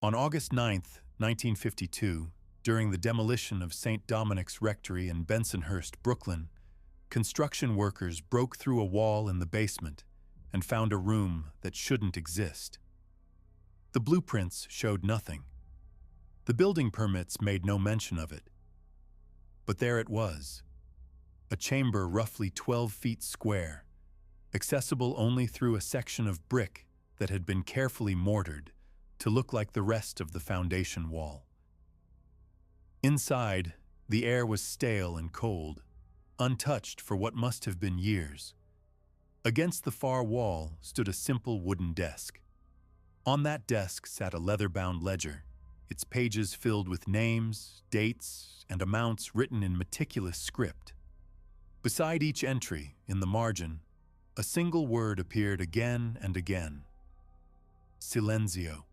On August 9th, 1952, during the demolition of St. Dominic's Rectory in Bensonhurst, Brooklyn, construction workers broke through a wall in the basement and found a room that shouldn't exist. The blueprints showed nothing. The building permits made no mention of it. But there it was, a chamber roughly 12 feet square, accessible only through a section of brick that had been carefully mortared to look like the rest of the foundation wall. Inside, the air was stale and cold, untouched for what must have been years. Against the far wall stood a simple wooden desk. On that desk sat a leather-bound ledger, its pages filled with names, dates, and amounts written in meticulous script. Beside each entry, in the margin, a single word appeared again and again: Silenzio.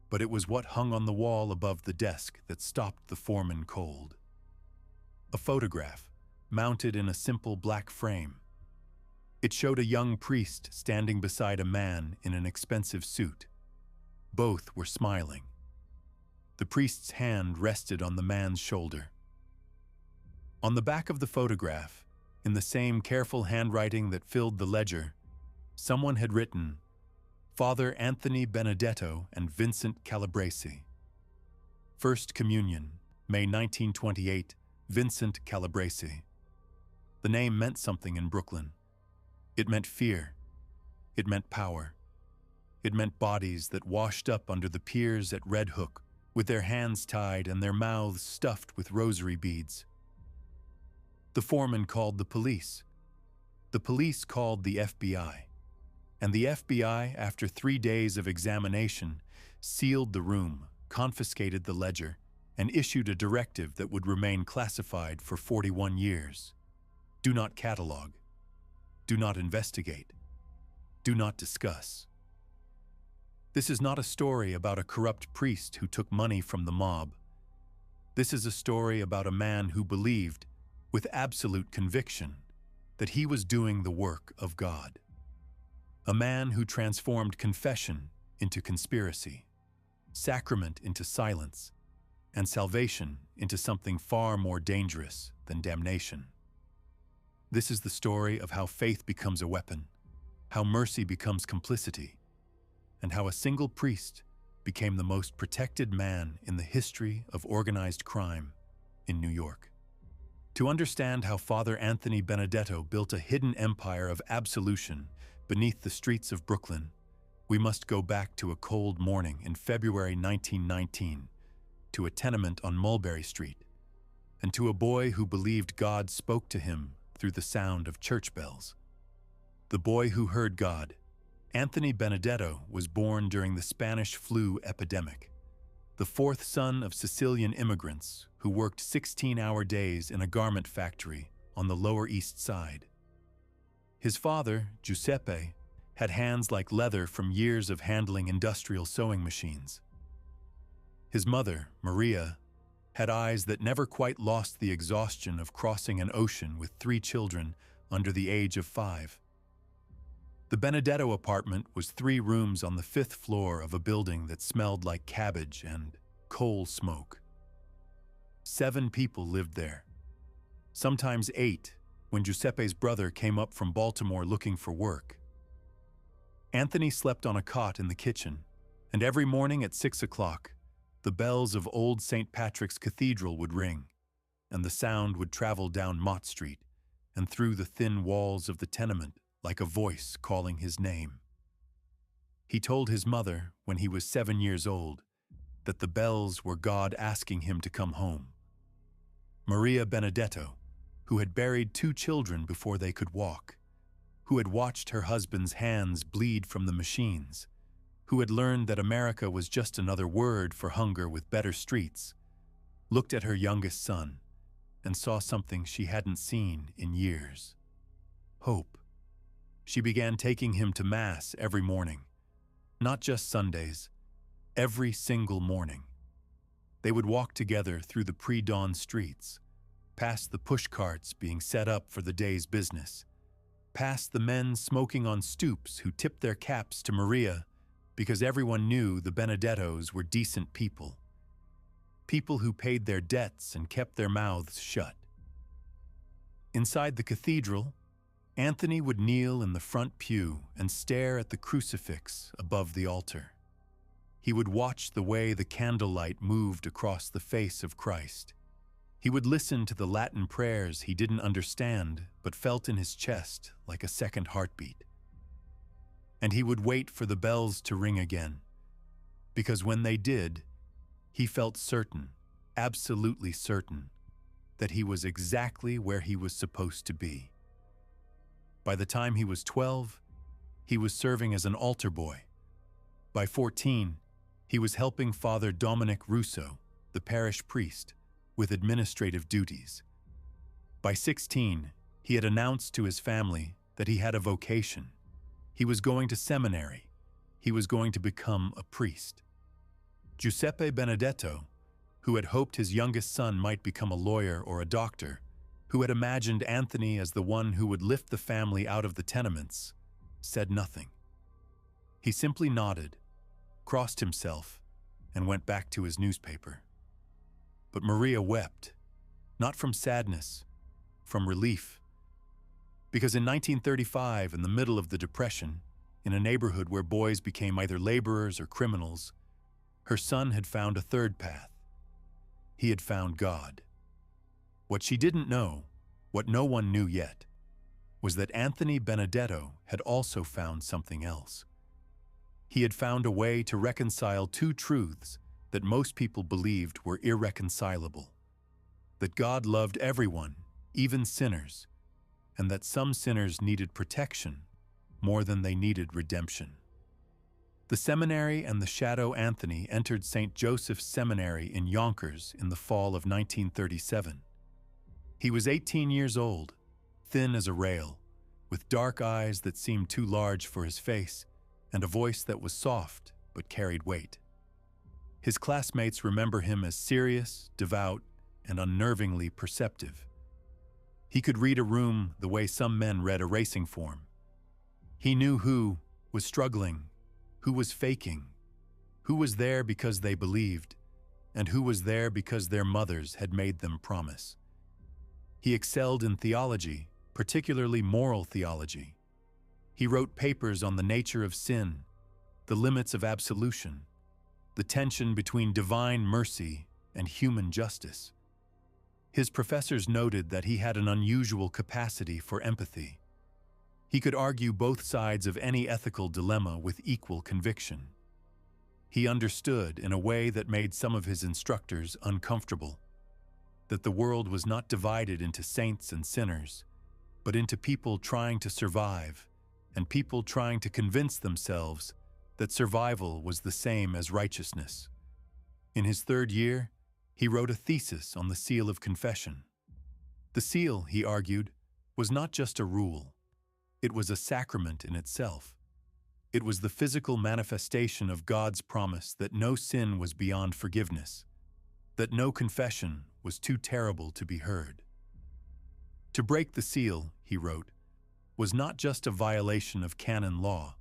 But it was what hung on the wall above the desk that stopped the foreman cold. A photograph, mounted in a simple black frame. It showed a young priest standing beside a man in an expensive suit. Both were smiling. The priest's hand rested on the man's shoulder. On the back of the photograph, in the same careful handwriting that filled the ledger, someone had written, Father Anthony Benedetto and Vincent Calabresi. First Communion, May 1928, Vincent Calabresi. The name meant something in Brooklyn. It meant fear. It meant power. It meant bodies that washed up under the piers at Red Hook, with their hands tied and their mouths stuffed with rosary beads. The foreman called the police. The police called the FBI. And the FBI, after 3 days of examination, sealed the room, confiscated the ledger, and issued a directive that would remain classified for 41 years. Do not catalog. Do not investigate. Do not discuss. This is not a story about a corrupt priest who took money from the mob. This is a story about a man who believed, with absolute conviction, that he was doing the work of God. A man who transformed confession into conspiracy, sacrament into silence, and salvation into something far more dangerous than damnation. This is the story of how faith becomes a weapon, how mercy becomes complicity, and how a single priest became the most protected man in the history of organized crime in New York. To understand how Father Anthony Benedetto built a hidden empire of absolution beneath the streets of Brooklyn, we must go back to a cold morning in February 1919, to a tenement on Mulberry Street, and to a boy who believed God spoke to him through the sound of church bells. The boy who heard God, Anthony Benedetto, was born during the Spanish flu epidemic, the fourth son of Sicilian immigrants who worked 16-hour days in a garment factory on the Lower East Side. His father, Giuseppe, had hands like leather from years of handling industrial sewing machines. His mother, Maria, had eyes that never quite lost the exhaustion of crossing an ocean with 3 children under the age of 5. The Benedetto apartment was 3 rooms on the 5th floor of a building that smelled like cabbage and coal smoke. 7 people lived there, sometimes 8, when Giuseppe's brother came up from Baltimore looking for work. Anthony slept on a cot in the kitchen, and every morning at 6 o'clock, the bells of Old St. Patrick's Cathedral would ring, and the sound would travel down Mott Street and through the thin walls of the tenement like a voice calling his name. He told his mother, when he was 7 years old, that the bells were God asking him to come home. Maria Benedetto, who had buried 2 children before they could walk, who had watched her husband's hands bleed from the machines, who had learned that America was just another word for hunger with better streets, looked at her youngest son and saw something she hadn't seen in years: hope. She began taking him to Mass every morning, not just Sundays, every single morning. They would walk together through the pre-dawn streets, past the push carts being set up for the day's business, past the men smoking on stoops who tipped their caps to Maria because everyone knew the Benedettos were decent people, people who paid their debts and kept their mouths shut. Inside the cathedral, Anthony would kneel in the front pew and stare at the crucifix above the altar. He would watch the way the candlelight moved across the face of Christ. He would listen to the Latin prayers he didn't understand but felt in his chest like a second heartbeat. And he would wait for the bells to ring again, because when they did, he felt certain, absolutely certain, that he was exactly where he was supposed to be. By the time he was 12, he was serving as an altar boy. By 14, he was helping Father Dominic Russo, the parish priest, with administrative duties. By 16, he had announced to his family that he had a vocation. He was going to seminary. He was going to become a priest. Giuseppe Benedetto, who had hoped his youngest son might become a lawyer or a doctor, who had imagined Anthony as the one who would lift the family out of the tenements, said nothing. He simply nodded, crossed himself, and went back to his newspaper. But Maria wept, not from sadness, from relief. Because in 1935, in the middle of the Depression, in a neighborhood where boys became either laborers or criminals, her son had found a third path. He had found God. What she didn't know, what no one knew yet, was that Anthony Benedetto had also found something else. He had found a way to reconcile two truths that most people believed were irreconcilable: that God loved everyone, even sinners, and that some sinners needed protection more than they needed redemption. The seminary and the Shadow Anthony entered St. Joseph's Seminary in Yonkers in the fall of 1937. He was 18 years old, thin as a rail, with dark eyes that seemed too large for his face, and a voice that was soft but carried weight. His classmates remember him as serious, devout, and unnervingly perceptive. He could read a room the way some men read a racing form. He knew who was struggling, who was faking, who was there because they believed, and who was there because their mothers had made them promise. He excelled in theology, particularly moral theology. He wrote papers on the nature of sin, the limits of absolution, the tension between divine mercy and human justice. His professors noted that he had an unusual capacity for empathy. He could argue both sides of any ethical dilemma with equal conviction. He understood in a way that made some of his instructors uncomfortable, that the world was not divided into saints and sinners, but into people trying to survive and people trying to convince themselves that survival was the same as righteousness. In his third year, he wrote a thesis on the seal of confession. The seal, he argued, was not just a rule. It was a sacrament in itself. It was the physical manifestation of God's promise that no sin was beyond forgiveness, that no confession was too terrible to be heard. To break the seal, he wrote, was not just a violation of canon law.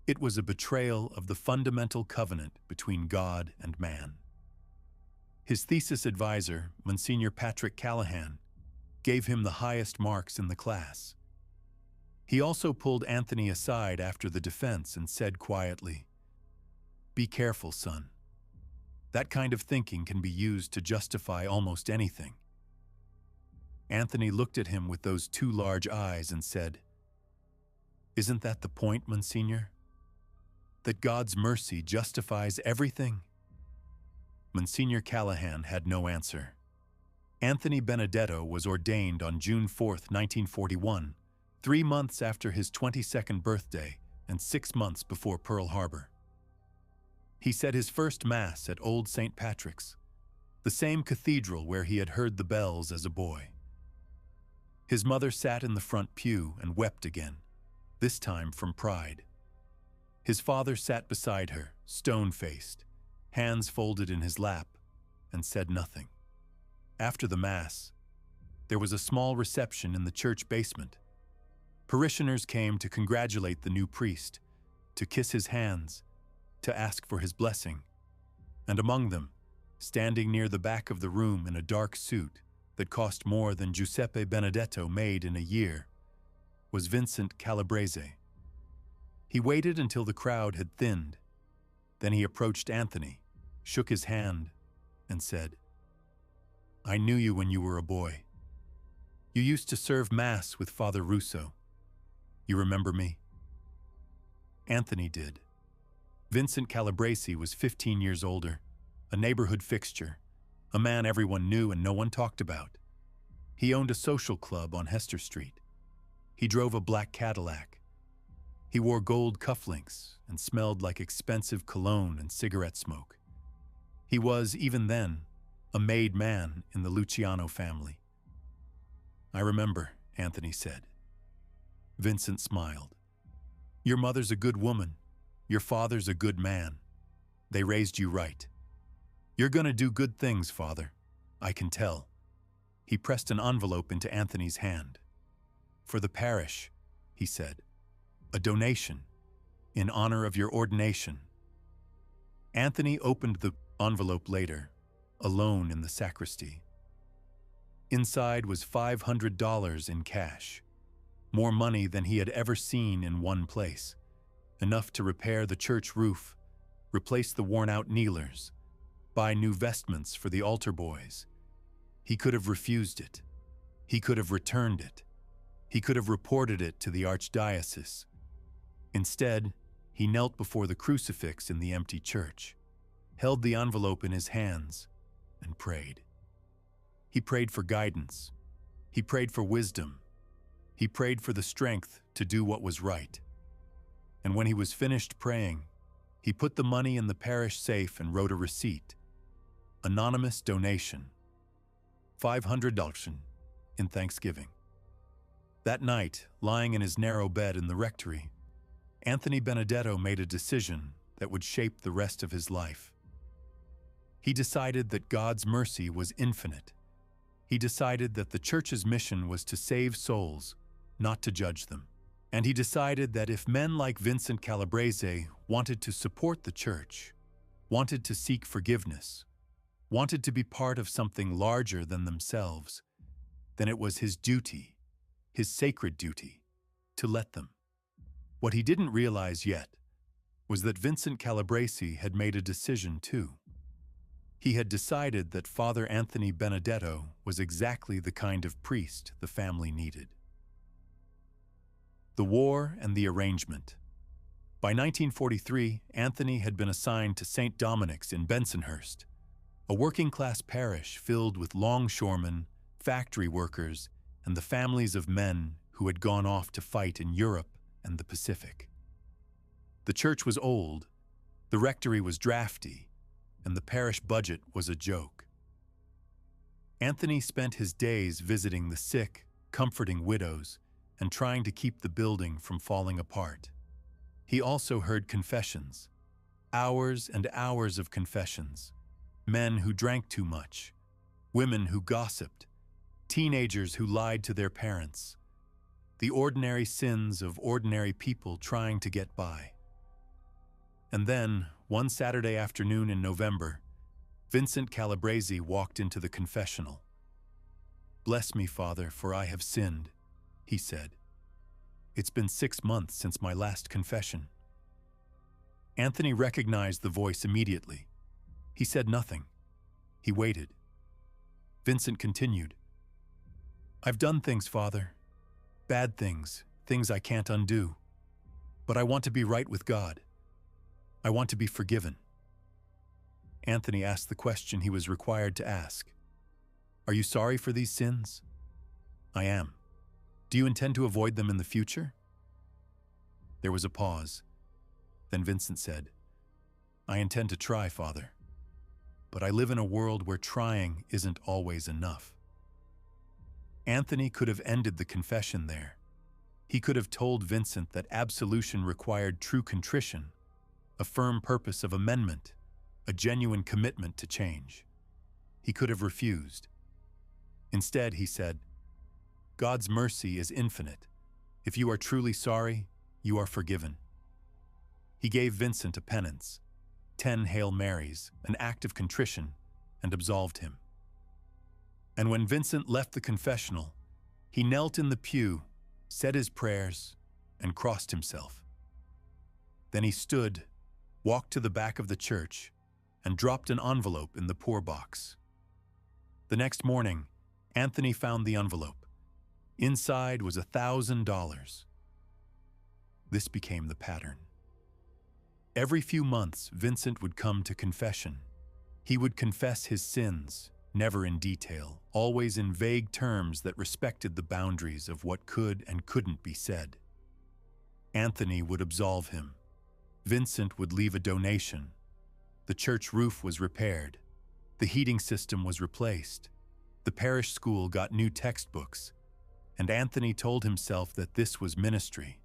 It was a betrayal of the fundamental covenant between God and man. His thesis advisor, Monsignor Patrick Callahan, gave him the highest marks in the class. He also pulled Anthony aside after the defense and said quietly, "Be careful, son. That kind of thinking can be used to justify almost anything." Anthony looked at him with those two large eyes and said, "Isn't that the point, Monsignor? That God's mercy justifies everything?" Monsignor Callahan had no answer. Anthony Benedetto was ordained on June 4, 1941, 3 months after his 22nd birthday and 6 months before Pearl Harbor. He said his first Mass at Old St. Patrick's, the same cathedral where he had heard the bells as a boy. His mother sat in the front pew and wept again, this time from pride. His father sat beside her, stone-faced, hands folded in his lap, and said nothing. After the Mass, there was a small reception in the church basement. Parishioners came to congratulate the new priest, to kiss his hands, to ask for his blessing, and among them, standing near the back of the room in a dark suit that cost more than Giuseppe Benedetto made in a year, was Vincent Calabrese. He waited until the crowd had thinned. Then he approached Anthony, shook his hand, and said, "I knew you when you were a boy. You used to serve Mass with Father Russo. You remember me?" Anthony did. Vincent Calabrese was 15 years older, a neighborhood fixture, a man everyone knew and no one talked about. He owned a social club on Hester Street. He drove a black Cadillac. He wore gold cufflinks and smelled like expensive cologne and cigarette smoke. He was, even then, a made man in the Luciano family. "I remember," Anthony said. Vincent smiled. "Your mother's a good woman. Your father's a good man. They raised you right. You're gonna do good things, Father. I can tell." He pressed an envelope into Anthony's hand. "For the parish," he said. "A donation, in honor of your ordination." Anthony opened the envelope later, alone in the sacristy. Inside was $500 in cash, more money than he had ever seen in one place, enough to repair the church roof, replace the worn-out kneelers, buy new vestments for the altar boys. He could have refused it. He could have returned it. He could have reported it to the archdiocese. Instead, he knelt before the crucifix in the empty church, held the envelope in his hands, and prayed. He prayed for guidance. He prayed for wisdom. He prayed for the strength to do what was right. And when he was finished praying, he put the money in the parish safe and wrote a receipt. Anonymous donation. $500 in thanksgiving. That night, lying in his narrow bed in the rectory, Anthony Benedetto made a decision that would shape the rest of his life. He decided that God's mercy was infinite. He decided that the church's mission was to save souls, not to judge them. And he decided that if men like Vincent Calabrese wanted to support the church, wanted to seek forgiveness, wanted to be part of something larger than themselves, then it was his duty, his sacred duty, to let them. What he didn't realize yet was that Vincent Calabrese had made a decision too. He had decided that Father Anthony Benedetto was exactly the kind of priest the family needed. The war and the arrangement. By 1943, Anthony had been assigned to St. Dominic's in Bensonhurst, a working-class parish filled with longshoremen, factory workers, and the families of men who had gone off to fight in Europe and the Pacific. The church was old, the rectory was drafty, and the parish budget was a joke. Anthony spent his days visiting the sick, comforting widows, and trying to keep the building from falling apart. He also heard confessions, hours and hours of confessions, men who drank too much, women who gossiped, teenagers who lied to their parents, the ordinary sins of ordinary people trying to get by. And then, one Saturday afternoon in November, Vincent Calabrese walked into the confessional. "Bless me, Father, for I have sinned," he said. "It's been 6 months since my last confession." Anthony recognized the voice immediately. He said nothing. He waited. Vincent continued. "I've done things, Father. Bad things, things I can't undo. But I want to be right with God. I want to be forgiven." Anthony asked the question he was required to ask. "Are you sorry for these sins?" "I am. Do you intend to avoid them in the future?" There was a pause. Then Vincent said, "I intend to try, Father. But I live in a world where trying isn't always enough." Anthony could have ended the confession there. He could have told Vincent that absolution required true contrition, a firm purpose of amendment, a genuine commitment to change. He could have refused. Instead, he said, "God's mercy is infinite. If you are truly sorry, you are forgiven." He gave Vincent a penance, 10 Hail Marys, an act of contrition, and absolved him. And when Vincent left the confessional, he knelt in the pew, said his prayers, and crossed himself. Then he stood, walked to the back of the church, and dropped an envelope in the poor box. The next morning, Anthony found the envelope. Inside was $1,000. This became the pattern. Every few months, Vincent would come to confession. He would confess his sins, never in detail, always in vague terms that respected the boundaries of what could and couldn't be said. Anthony would absolve him. Vincent would leave a donation. The church roof was repaired. The heating system was replaced. The parish school got new textbooks. And Anthony told himself that this was ministry.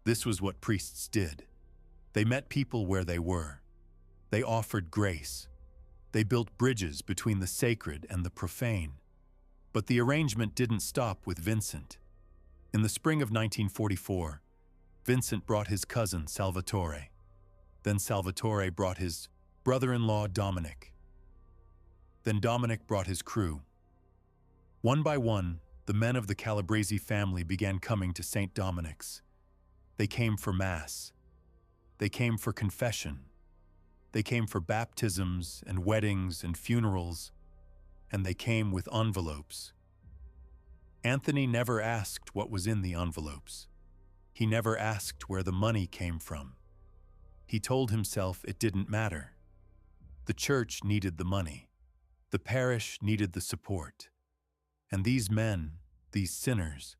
This was what priests did. They met people where they were. They offered grace. They built bridges between the sacred and the profane. But the arrangement didn't stop with Vincent. In the spring of 1944, Vincent brought his cousin Salvatore. Then Salvatore brought his brother-in-law Dominic. Then Dominic brought his crew. One by one, the men of the Calabresi family began coming to St. Dominic's. They came for Mass. They came for confession. They came for baptisms and weddings and funerals, and they came with envelopes. Anthony never asked what was in the envelopes. He never asked where the money came from. He told himself it didn't matter. The church needed the money. The parish needed the support. And these men, these sinners,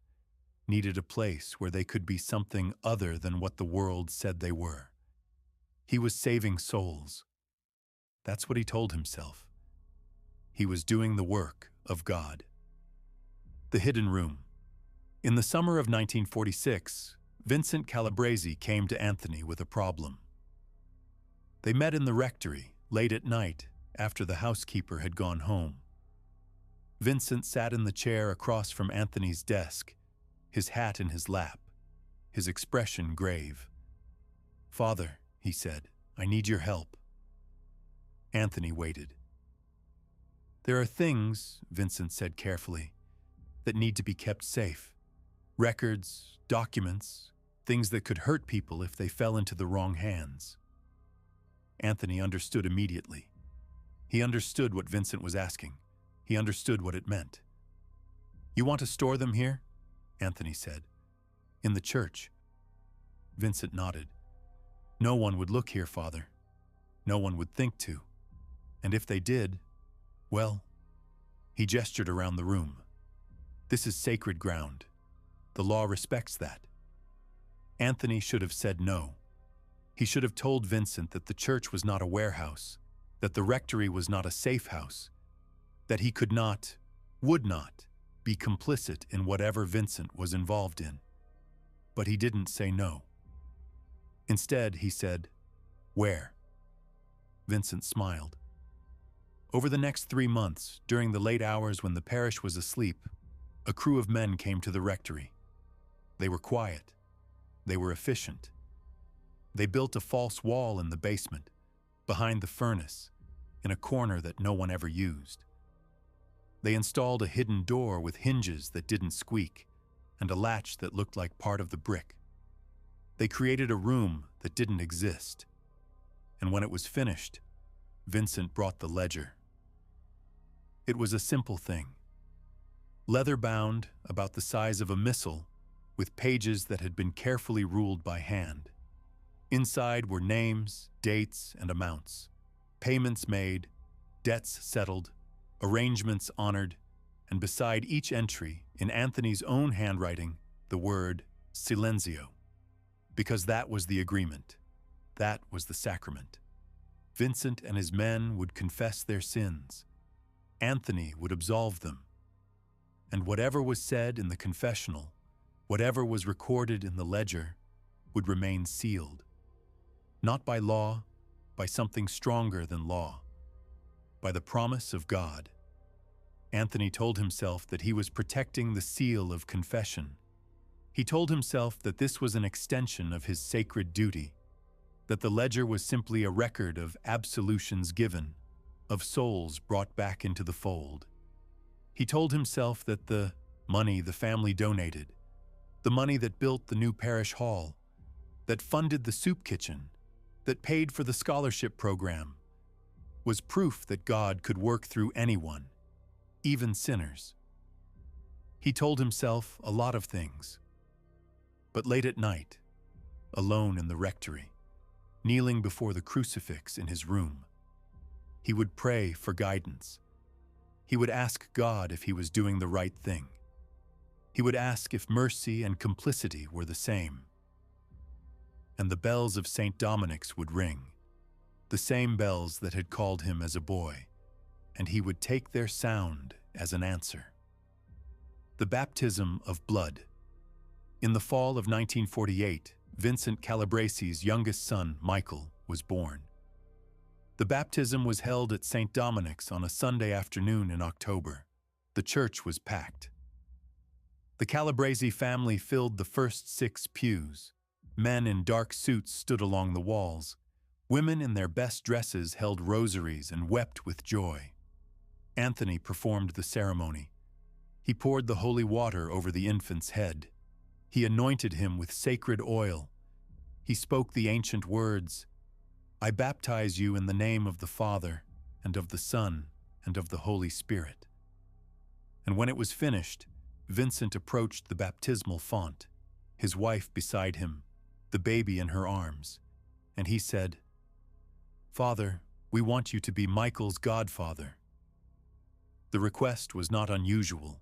needed a place where they could be something other than what the world said they were. He was saving souls. That's what he told himself. He was doing the work of God. The hidden room. In the summer of 1946, Vincent Calabresi came to Anthony with a problem. They met in the rectory late at night after the housekeeper had gone home. Vincent sat in the chair across from Anthony's desk, his hat in his lap, his expression grave. "Father," he said, "I need your help." Anthony waited. "There are things," Vincent said carefully, "that need to be kept safe. Records, documents, things that could hurt people if they fell into the wrong hands." Anthony understood immediately. He understood what Vincent was asking. He understood what it meant. "You want to store them here?" Anthony said. "In the church." Vincent nodded. "No one would look here, Father. No one would think to. And if they did, well," he gestured around the room. "This is sacred ground. The law respects that." Anthony should have said no. He should have told Vincent that the church was not a warehouse, that the rectory was not a safe house, that he could not, would not, be complicit in whatever Vincent was involved in. But he didn't say no. Instead, he said, "Where?" Vincent smiled. Over the next 3 months, during the late hours when the parish was asleep, a crew of men came to the rectory. They were quiet. They were efficient. They built a false wall in the basement, behind the furnace, in a corner that no one ever used. They installed a hidden door with hinges that didn't squeak, and a latch that looked like part of the brick. They created a room that didn't exist. And when it was finished, Vincent brought the ledger. It was a simple thing. Leather-bound, about the size of a missal, with pages that had been carefully ruled by hand. Inside were names, dates, and amounts, payments made, debts settled, arrangements honored, and beside each entry, in Anthony's own handwriting, the word silenzio. Because that was the agreement. That was the sacrament. Vincent and his men would confess their sins. Anthony would absolve them. And whatever was said in the confessional, whatever was recorded in the ledger, would remain sealed. Not by law, by something stronger than law. By the promise of God. Anthony told himself that he was protecting the seal of confession. He told himself that this was an extension of his sacred duty. that the ledger was simply a record of absolutions given, of souls brought back into the fold. He told himself that the money the family donated, the money that built the new parish hall, that funded the soup kitchen, that paid for the scholarship program, was proof that God could work through anyone, even sinners. He told himself a lot of things. But late at night, alone in the rectory, kneeling before the crucifix in his room, he would pray for guidance. He would ask God if he was doing the right thing. He would ask if mercy and complicity were the same. And the bells of St. Dominic's would ring, the same bells that had called him as a boy, and he would take their sound as an answer. The baptism of blood. In the fall of 1948, Vincent Calabresi's youngest son, Michael, was born. The baptism was held at St. Dominic's on a Sunday afternoon in October. The church was packed. The Calabresi family filled the first 6 pews. Men in dark suits stood along the walls. Women in their best dresses held rosaries and wept with joy. Anthony performed the ceremony. He poured the holy water over the infant's head. He anointed him with sacred oil. He spoke the ancient words, "I baptize you in the name of the Father, and of the Son, and of the Holy Spirit." And when it was finished, Vincent approached the baptismal font, his wife beside him, the baby in her arms, and he said, "Father, we want you to be Michael's godfather." The request was not unusual.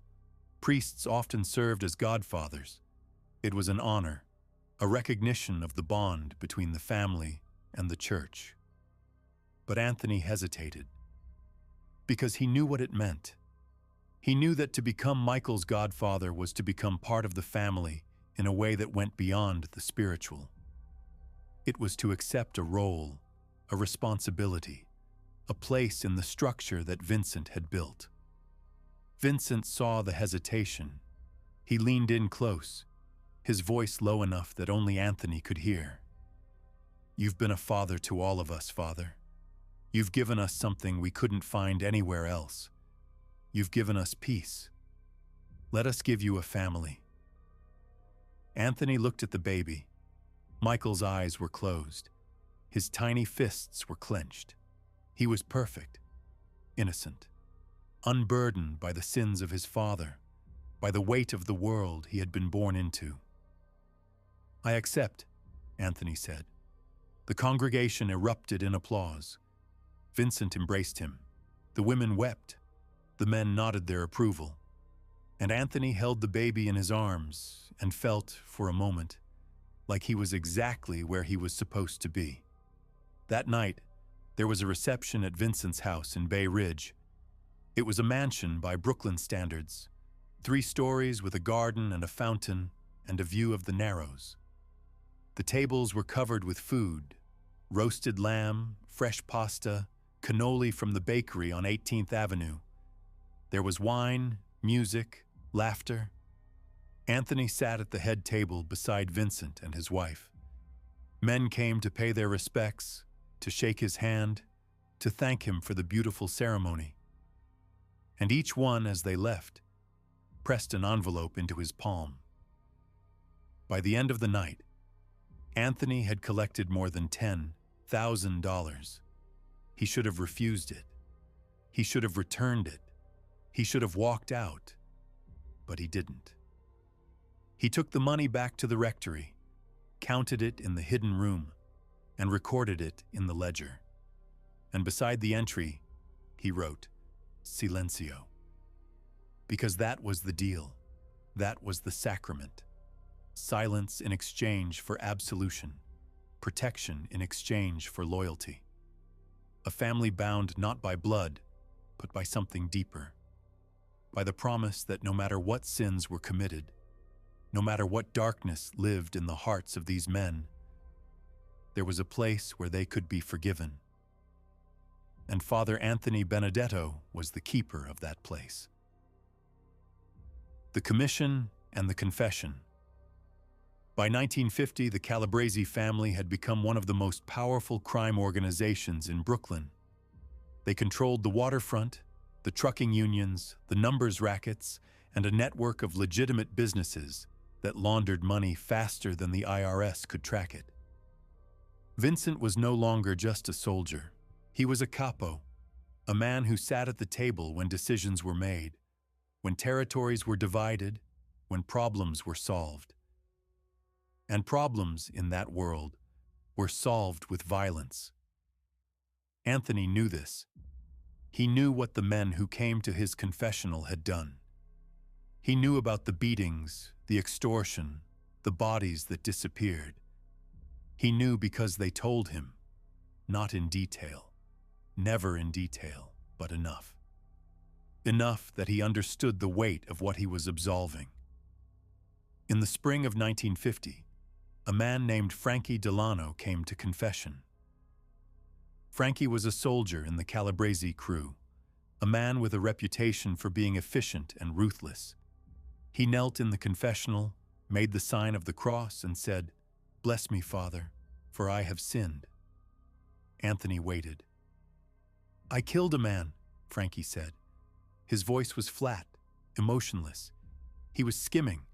Priests often served as godfathers. It was an honor, a recognition of the bond between the family and the church. But Anthony hesitated, because he knew what it meant. He knew that to become Michael's godfather was to become part of the family in a way that went beyond the spiritual. It was to accept a role, a responsibility, a place in the structure that Vincent had built. Vincent saw the hesitation. He leaned in close, his voice low enough that only Anthony could hear. "You've been a father to all of us, Father. You've given us something we couldn't find anywhere else. You've given us peace. Let us give you a family." Anthony looked at the baby. Michael's eyes were closed. His tiny fists were clenched. He was perfect, innocent, unburdened by the sins of his father, by the weight of the world he had been born into. "I accept," Anthony said. The congregation erupted in applause. Vincent embraced him. The women wept. The men nodded their approval. And Anthony held the baby in his arms and felt, for a moment, like he was exactly where he was supposed to be. That night, there was a reception at Vincent's house in Bay Ridge. It was a mansion by Brooklyn standards, 3 stories with a garden and a fountain and a view of the Narrows. The tables were covered with food, roasted lamb, fresh pasta, cannoli from the bakery on 18th Avenue. There was wine, music, laughter. Anthony sat at the head table beside Vincent and his wife. Men came to pay their respects, to shake his hand, to thank him for the beautiful ceremony. And each one, as they left, pressed an envelope into his palm. By the end of the night, Anthony had collected more than $10,000. He should have refused it. He should have returned it. He should have walked out. But he didn't. He took the money back to the rectory, counted it in the hidden room, and recorded it in the ledger. And beside the entry, he wrote, "Silencio." Because that was the deal. That was the sacrament. Silence in exchange for absolution. Protection in exchange for loyalty. A family bound not by blood, but by something deeper. By the promise that no matter what sins were committed, no matter what darkness lived in the hearts of these men, there was a place where they could be forgiven. And Father Anthony Benedetto was the keeper of that place. The commission and the confession. By 1950, the Calabrese family had become one of the most powerful crime organizations in Brooklyn. They controlled the waterfront, the trucking unions, the numbers rackets, and a network of legitimate businesses that laundered money faster than the IRS could track it. Vincent was no longer just a soldier. He was a capo, a man who sat at the table when decisions were made, when territories were divided, when problems were solved. And problems in that world were solved with violence. Anthony knew this. He knew what the men who came to his confessional had done. He knew about the beatings, the extortion, the bodies that disappeared. He knew because they told him, not in detail, never in detail, but enough. Enough that he understood the weight of what he was absolving. In the spring of 1950, a man named Frankie Delano came to confession. Frankie was a soldier in the Calabrese crew, a man with a reputation for being efficient and ruthless. He knelt in the confessional, made the sign of the cross, and said, "Bless me, Father, for I have sinned." Anthony waited. "I killed a man," Frankie said. His voice was flat, emotionless. He was skimming.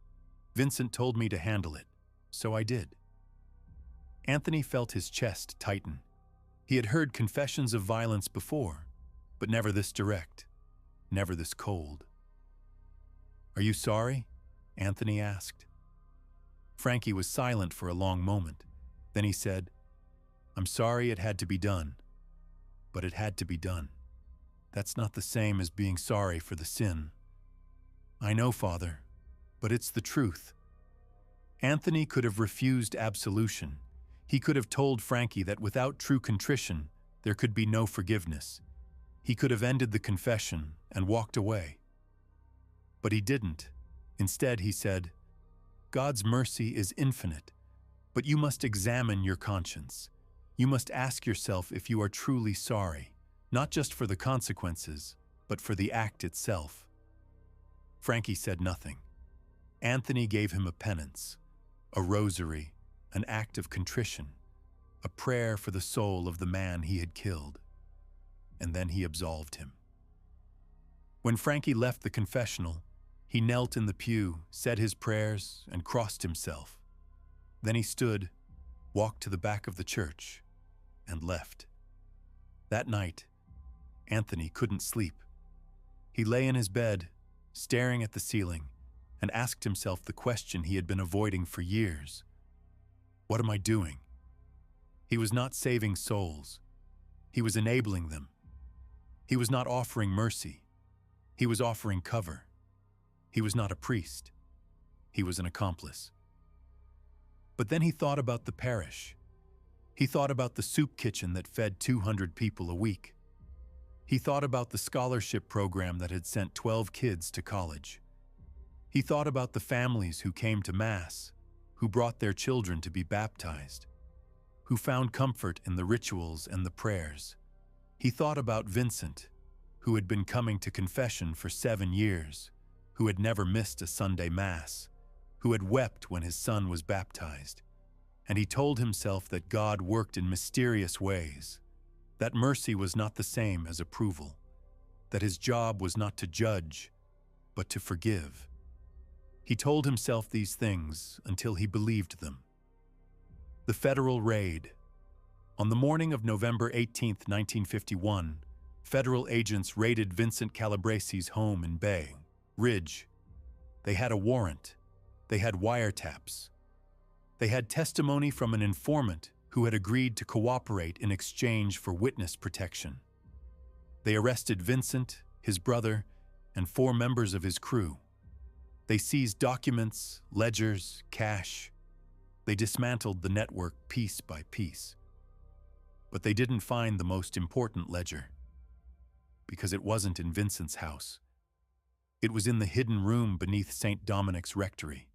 "Vincent told me to handle it, so I did." Anthony felt his chest tighten. He had heard confessions of violence before, but never this direct, never this cold. "Are you sorry?" Anthony asked. Frankie was silent for a long moment. Then he said, "I'm sorry it had to be done, but it had to be done. That's not the same as being sorry for the sin." "I know, Father, but it's the truth." Anthony could have refused absolution. He could have told Frankie that without true contrition, there could be no forgiveness. He could have ended the confession and walked away. But he didn't. Instead, he said, "God's mercy is infinite, but you must examine your conscience. You must ask yourself if you are truly sorry, not just for the consequences, but for the act itself." Frankie said nothing. Anthony gave him a penance, a rosary, an act of contrition, a prayer for the soul of the man he had killed. And then he absolved him. When Frankie left the confessional, he knelt in the pew, said his prayers, and crossed himself. Then he stood, walked to the back of the church, and left. That night, Anthony couldn't sleep. He lay in his bed, staring at the ceiling, and asked himself the question he had been avoiding for years. What am I doing? He was not saving souls. He was enabling them. He was not offering mercy. He was offering cover. He was not a priest. He was an accomplice. But then he thought about the parish. He thought about the soup kitchen that fed 200 people a week. He thought about the scholarship program that had sent 12 kids to college. He thought about the families who came to Mass, who brought their children to be baptized, who found comfort in the rituals and the prayers. He thought about Vincent, who had been coming to confession for 7 years, who had never missed a Sunday Mass, who had wept when his son was baptized. And he told himself that God worked in mysterious ways, that mercy was not the same as approval, that his job was not to judge, but to forgive. He told himself these things until he believed them. The federal raid. On the morning of November 18, 1951, federal agents raided Vincent Calabrese's home in Bay Ridge. They had a warrant. They had wiretaps. They had testimony from an informant who had agreed to cooperate in exchange for witness protection. They arrested Vincent, his brother, and 4 members of his crew. They seized documents, ledgers, cash. They dismantled the network piece by piece. But they didn't find the most important ledger, because it wasn't in Vincent's house. It was in the hidden room beneath St. Dominic's rectory.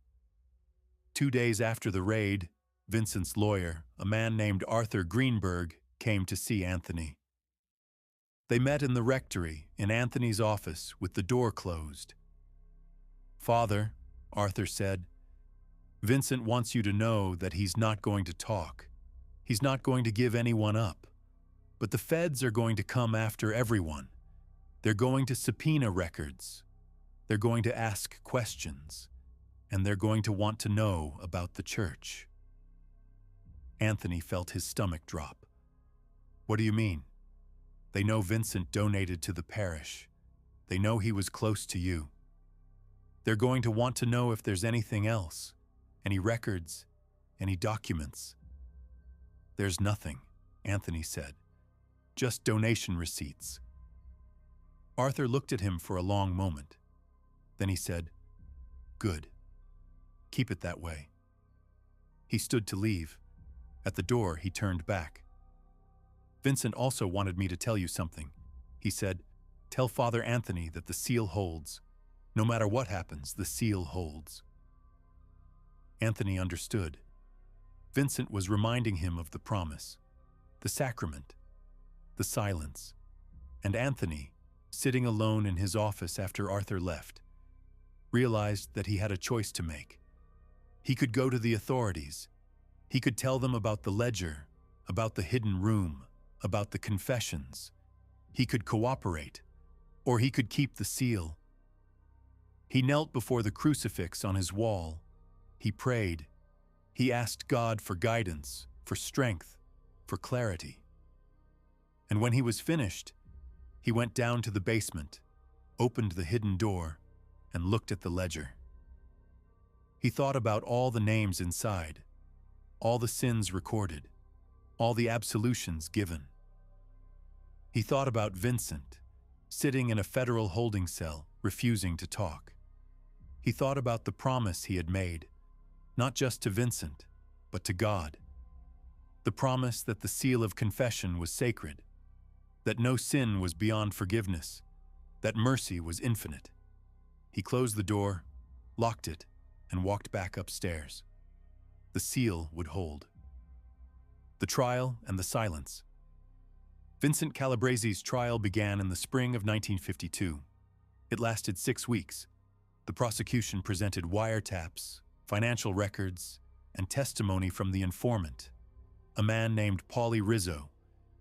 2 days after the raid, Vincent's lawyer, a man named Arthur Greenberg, came to see Anthony. They met in the rectory, in Anthony's office, with the door closed. "Father," Arthur said, Vincent wants you to know that he's not going to talk. He's not going to give anyone up. But the feds are going to come after everyone. They're going to subpoena records. They're going to ask questions. And they're going to want to know about the church. Anthony felt his stomach drop. What do you mean? They know Vincent donated to the parish. They know he was close to you. They're going to want to know if there's anything else, any records, any documents. There's nothing, Anthony said. Just donation receipts. Arthur looked at him for a long moment. Then he said, "Good. Keep it that way." He stood to leave. At the door, he turned back. "Vincent also wanted me to tell you something," he said. "Tell Father Anthony that the seal holds. No matter what happens, the seal holds." Anthony understood. Vincent was reminding him of the promise, the sacrament, the silence, and Anthony, sitting alone in his office after Arthur left, realized that he had a choice to make. He could go to the authorities. He could tell them about the ledger, about the hidden room, about the confessions. He could cooperate, or he could keep the seal. He knelt before the crucifix on his wall. He prayed. He asked God for guidance, for strength, for clarity. And when he was finished, he went down to the basement, opened the hidden door, and looked at the ledger. He thought about all the names inside, all the sins recorded, all the absolutions given. He thought about Vincent, sitting in a federal holding cell, refusing to talk. He thought about the promise he had made, not just to Vincent, but to God. The promise that the seal of confession was sacred, that no sin was beyond forgiveness, that mercy was infinite. He closed the door, locked it, and walked back upstairs. The seal would hold. The trial and the silence. Vincent Calabresi's trial began in the spring of 1952. It lasted 6 weeks. The prosecution presented wiretaps, financial records, and testimony from the informant, a man named Paulie Rizzo,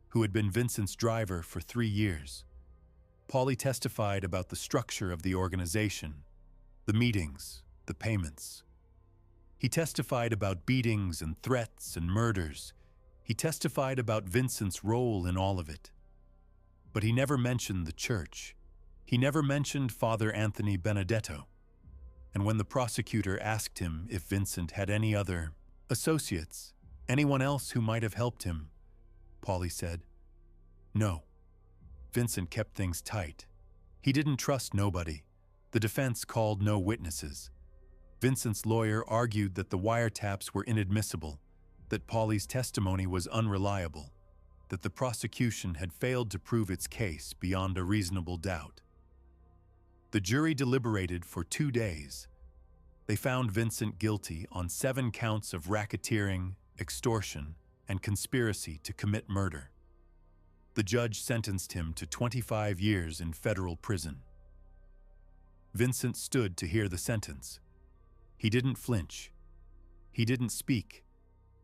who had been Vincent's driver for 3 years. Paulie testified about the structure of the organization, the meetings, the payments. He testified about beatings and threats and murders. He testified about Vincent's role in all of it. But he never mentioned the church. He never mentioned Father Anthony Benedetto. And when the prosecutor asked him if Vincent had any other associates, anyone else who might have helped him, Paulie said, "No." Vincent kept things tight. He didn't trust nobody. The defense called no witnesses. Vincent's lawyer argued that the wiretaps were inadmissible, that Paulie's testimony was unreliable, that the prosecution had failed to prove its case beyond a reasonable doubt. The jury deliberated for 2 days. They found Vincent guilty on 7 counts of racketeering, extortion, and conspiracy to commit murder. The judge sentenced him to 25 years in federal prison. Vincent stood to hear the sentence. He didn't flinch. He didn't speak.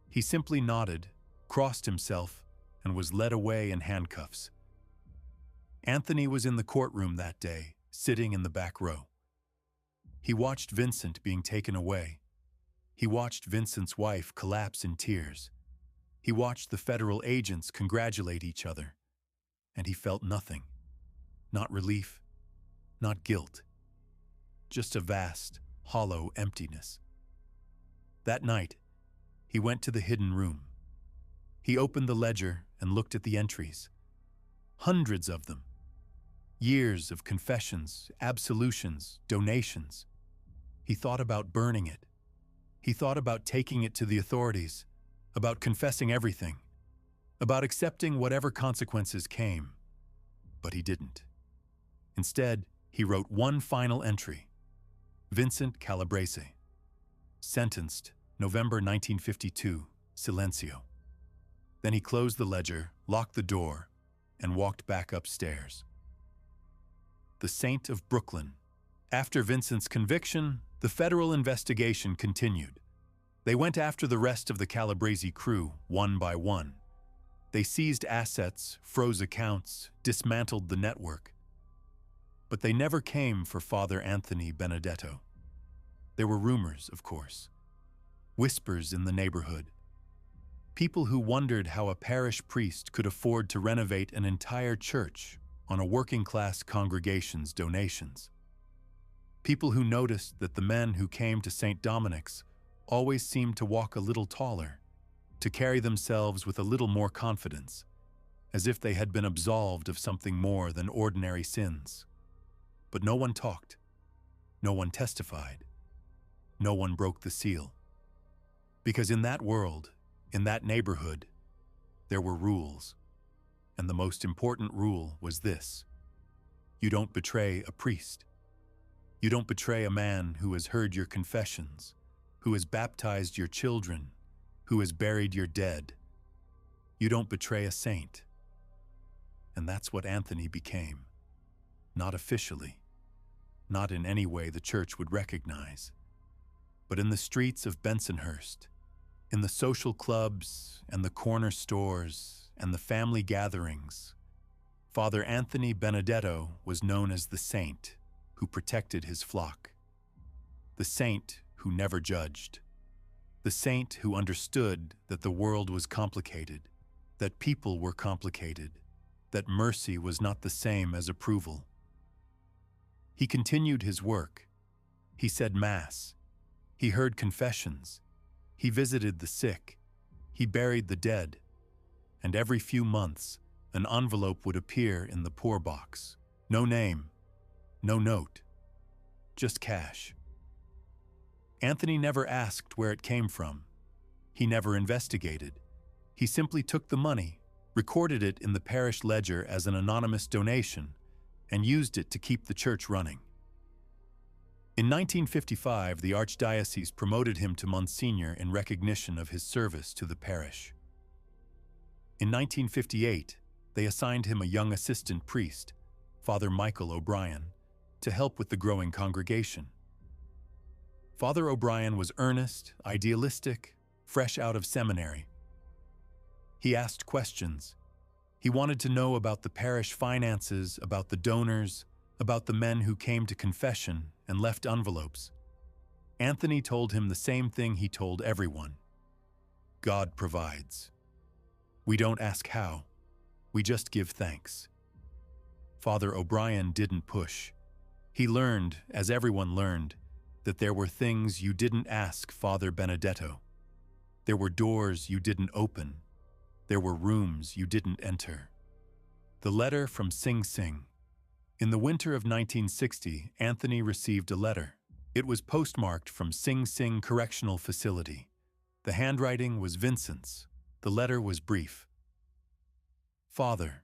He simply nodded, crossed himself, and was led away in handcuffs. Anthony was in the courtroom that day, sitting in the back row. He watched Vincent being taken away. He watched Vincent's wife collapse in tears. He watched the federal agents congratulate each other. And he felt nothing. Not relief, not guilt. Just a vast, hollow emptiness. That night, he went to the hidden room. He opened the ledger and looked at the entries. Hundreds of them. Years of confessions, absolutions, donations. He thought about burning it. He thought about taking it to the authorities, about confessing everything, about accepting whatever consequences came. But he didn't. Instead, he wrote one final entry. Vincent Calabresi. Sentenced, November 1952, Silencio. Then he closed the ledger, locked the door, and walked back upstairs. The Saint of Brooklyn. After Vincent's conviction, the federal investigation continued. They went after the rest of the Calabrese crew, one by one. They seized assets, froze accounts, dismantled the network. But they never came for Father Anthony Benedetto. There were rumors, of course. Whispers in the neighborhood. People who wondered how a parish priest could afford to renovate an entire church on a working-class congregation's donations. People who noticed that the men who came to St. Dominic's always seemed to walk a little taller, to carry themselves with a little more confidence, as if they had been absolved of something more than ordinary sins. But no one talked, no one testified, no one broke the seal. Because in that world, in that neighborhood, there were rules. And the most important rule was this: you don't betray a priest. You don't betray a man who has heard your confessions, who has baptized your children, who has buried your dead. You don't betray a saint. And that's what Anthony became. Not officially, not in any way the church would recognize, but in the streets of Bensonhurst, in the social clubs and the corner stores and the family gatherings, Father Anthony Benedetto was known as the saint who protected his flock, the saint who never judged, the saint who understood that the world was complicated, that people were complicated, that mercy was not the same as approval. He continued his work. He said Mass. He heard confessions. He visited the sick. He buried the dead. And every few months, an envelope would appear in the poor box. No name, no note, just cash. Anthony never asked where it came from. He never investigated. He simply took the money, recorded it in the parish ledger as an anonymous donation, and used it to keep the church running. In 1955, the Archdiocese promoted him to Monsignor in recognition of his service to the parish. In 1958, they assigned him a young assistant priest, Father Michael O'Brien, to help with the growing congregation. Father O'Brien was earnest, idealistic, fresh out of seminary. He asked questions. He wanted to know about the parish finances, about the donors, about the men who came to confession and left envelopes. Anthony told him the same thing he told everyone: God provides. We don't ask how, we just give thanks. Father O'Brien didn't push. He learned, as everyone learned, that there were things you didn't ask Father Benedetto. There were doors you didn't open. There were rooms you didn't enter. The letter from Sing Sing. In the winter of 1960, Anthony received a letter. It was postmarked from Sing Sing Correctional Facility. The handwriting was Vincent's. The letter was brief. Father,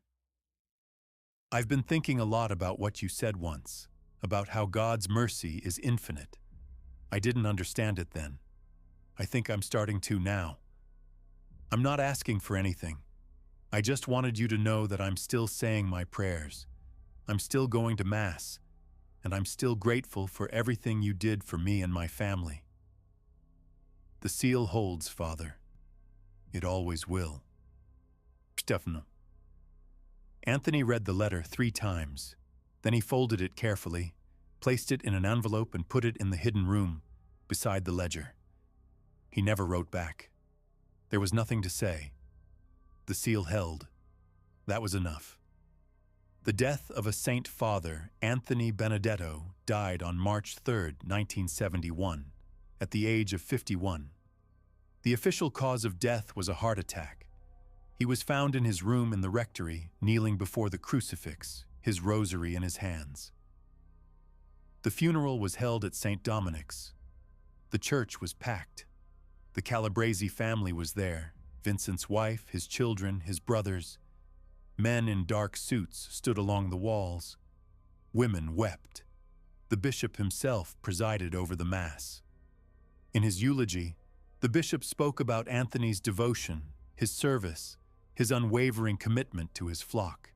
I've been thinking a lot about what you said once, about how God's mercy is infinite. I didn't understand it then. I think I'm starting to now. I'm not asking for anything. I just wanted you to know that I'm still saying my prayers. I'm still going to Mass, and I'm still grateful for everything you did for me and my family. The seal holds, Father. It always will. Stefano. Anthony read the letter 3 times. Then he folded it carefully, placed it in an envelope and put it in the hidden room beside the ledger. He never wrote back. There was nothing to say. The seal held. That was enough. The death of a Saint Father, Anthony Benedetto, died on March 3, 1971, at the age of 51. The official cause of death was a heart attack. He was found in his room in the rectory, kneeling before the crucifix, his rosary in his hands. The funeral was held at St. Dominic's. The church was packed. The Calabrese family was there, Vincent's wife, his children, his brothers. Men in dark suits stood along the walls. Women wept. The bishop himself presided over the Mass. In his eulogy, the bishop spoke about Anthony's devotion, his service, his unwavering commitment to his flock.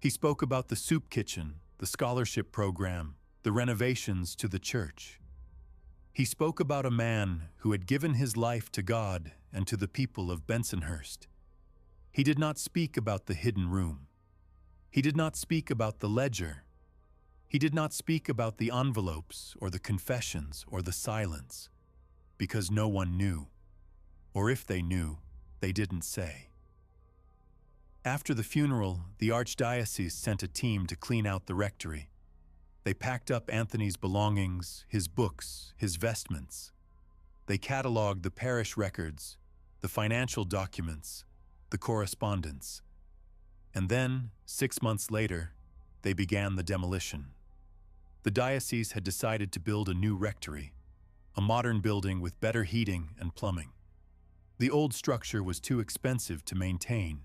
He spoke about the soup kitchen, the scholarship program, the renovations to the church. He spoke about a man who had given his life to God and to the people of Bensonhurst. He did not speak about the hidden room. He did not speak about the ledger. He did not speak about the envelopes or the confessions or the silence, because no one knew, or if they knew, they didn't say. After the funeral, the archdiocese sent a team to clean out the rectory. They packed up Anthony's belongings, his books, his vestments. They cataloged the parish records, the financial documents, the correspondence. And then, 6 months later, they began the demolition. The diocese had decided to build a new rectory, a modern building with better heating and plumbing. The old structure was too expensive to maintain,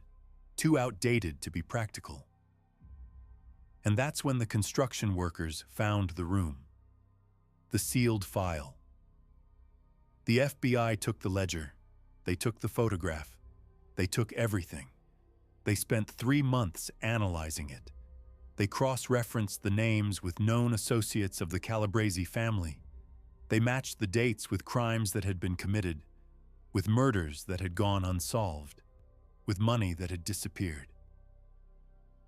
too outdated to be practical. And that's when the construction workers found the room, the sealed file. The FBI took the ledger, they took the photograph, they took everything. They spent 3 months analyzing it. They cross-referenced the names with known associates of the Calabresi family. They matched the dates with crimes that had been committed, with murders that had gone unsolved, with money that had disappeared.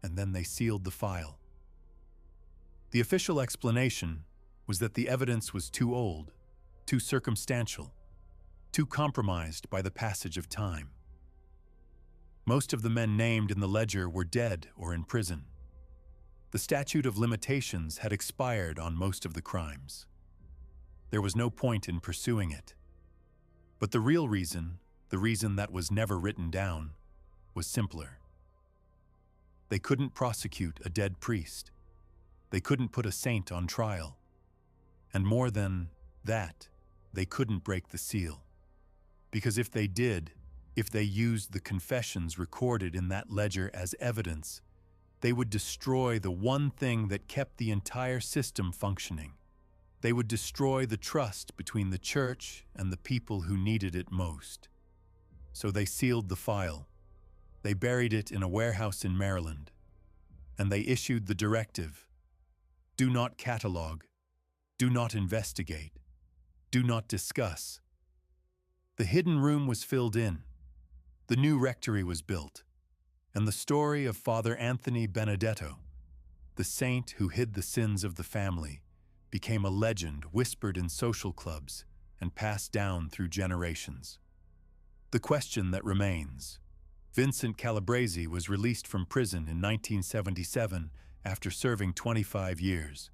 And then they sealed the file. The official explanation was that the evidence was too old, too circumstantial, too compromised by the passage of time. Most of the men named in the ledger were dead or in prison. The statute of limitations had expired on most of the crimes. There was no point in pursuing it. But the real reason, the reason that was never written down, was simpler. They couldn't prosecute a dead priest. They couldn't put a saint on trial. And more than that, they couldn't break the seal. Because if they did, if they used the confessions recorded in that ledger as evidence, they would destroy the one thing that kept the entire system functioning. They would destroy the trust between the church and the people who needed it most. So they sealed the file. They buried it in a warehouse in Maryland. And they issued the directive: do not catalog, do not investigate, do not discuss. The hidden room was filled in. The new rectory was built, and the story of Father Anthony Benedetto, the saint who hid the sins of the family, became a legend whispered in social clubs and passed down through generations. The question that remains: Vincent Calabresi was released from prison in 1977 after serving 25 years.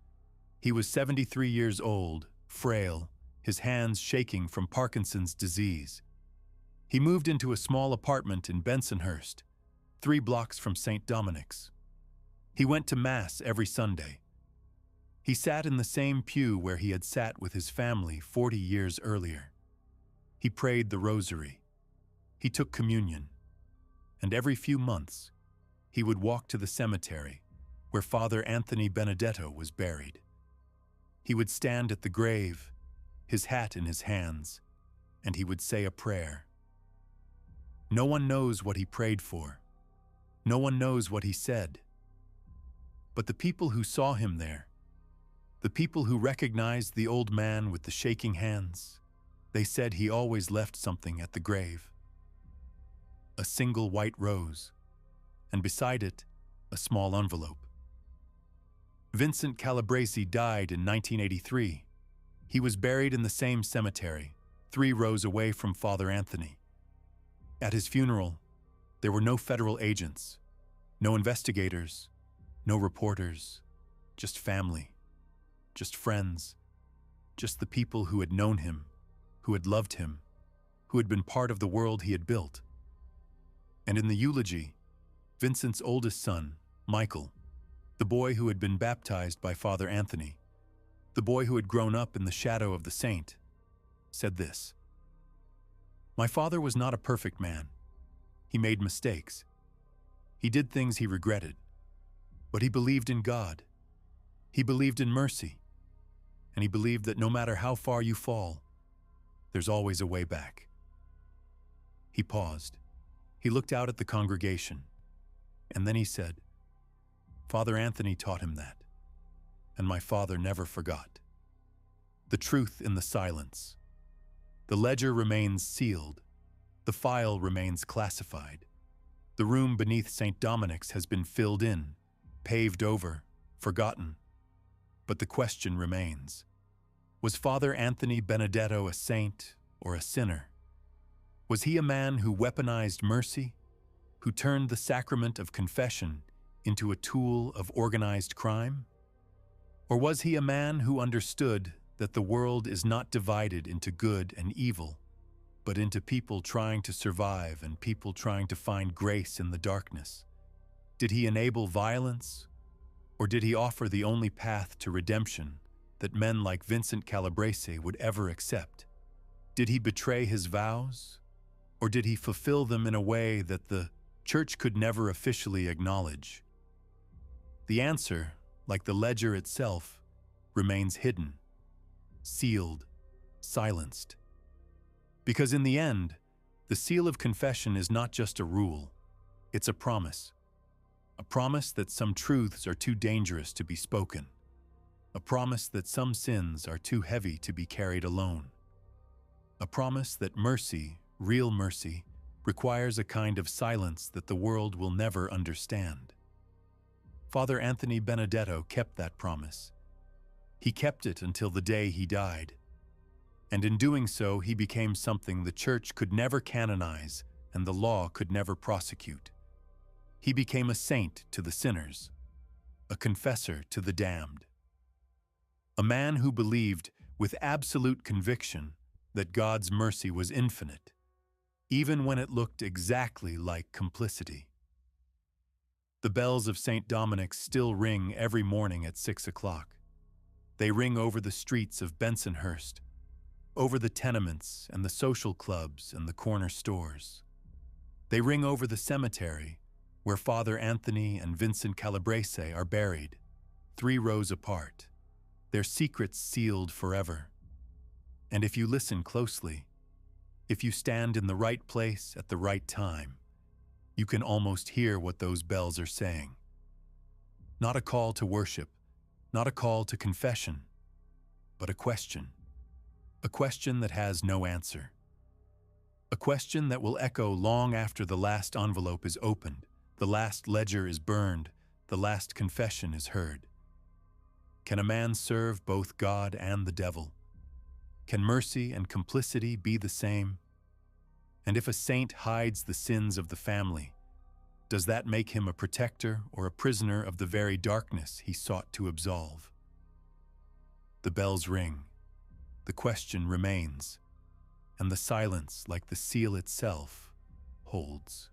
He was 73 years old, frail, his hands shaking from Parkinson's disease. He moved into a small apartment in Bensonhurst, 3 blocks from St. Dominic's. He went to Mass every Sunday. He sat in the same pew where he had sat with his family 40 years earlier. He prayed the rosary. He took communion. And every few months, he would walk to the cemetery where Father Anthony Benedetto was buried. He would stand at the grave, his hat in his hands, and he would say a prayer. No one knows what he prayed for. No one knows what he said. But the people who saw him there, the people who recognized the old man with the shaking hands, they said he always left something at the grave. A single white rose, and beside it, a small envelope. Vincent Calabresi died in 1983. He was buried in the same cemetery, 3 rows away from Father Anthony. At his funeral, there were no federal agents, no investigators, no reporters, just family, just friends, just the people who had known him, who had loved him, who had been part of the world he had built. And in the eulogy, Vincent's oldest son, Michael, the boy who had been baptized by Father Anthony, the boy who had grown up in the shadow of the saint, said this: "My father was not a perfect man. He made mistakes. He did things he regretted. But he believed in God. He believed in mercy. And he believed that no matter how far you fall, there's always a way back." He paused. He looked out at the congregation. And then he said, "Father Anthony taught him that. And my father never forgot." the truth in the silence. The ledger remains sealed. The file remains classified. The room beneath St. Dominic's has been filled in, paved over, forgotten. But the question remains. Was Father Anthony Benedetto a saint or a sinner? Was he a man who weaponized mercy, who turned the sacrament of confession into a tool of organized crime? Or was he a man who understood that the world is not divided into good and evil, but into people trying to survive and people trying to find grace in the darkness? Did he enable violence, or did he offer the only path to redemption that men like Vincent Calabrese would ever accept? Did he betray his vows, or did he fulfill them in a way that the Church could never officially acknowledge? The answer, like the ledger itself, remains hidden, sealed, silenced. Because in the end, the seal of confession is not just a rule, it's a promise. A promise that some truths are too dangerous to be spoken. A promise that some sins are too heavy to be carried alone. A promise that mercy, real mercy, requires a kind of silence that the world will never understand. Father Anthony Benedetto kept that promise. He kept it until the day he died. And in doing so, he became something the Church could never canonize and the law could never prosecute. He became a saint to the sinners, a confessor to the damned. A man who believed with absolute conviction that God's mercy was infinite, even when it looked exactly like complicity. The bells of St. Dominic's still ring every morning at 6 o'clock. They ring over the streets of Bensonhurst, over the tenements and the social clubs and the corner stores. They ring over the cemetery where Father Anthony and Vincent Calabrese are buried, 3 rows apart, their secrets sealed forever. And if you listen closely, if you stand in the right place at the right time, you can almost hear what those bells are saying. Not a call to worship, not a call to confession, but a question that has no answer. A question that will echo long after the last envelope is opened, the last ledger is burned, the last confession is heard. Can a man serve both God and the devil? Can mercy and complicity be the same? And if a saint hides the sins of the family, does that make him a protector or a prisoner of the very darkness he sought to absolve? The bells ring, the question remains, and the silence, like the seal itself, holds.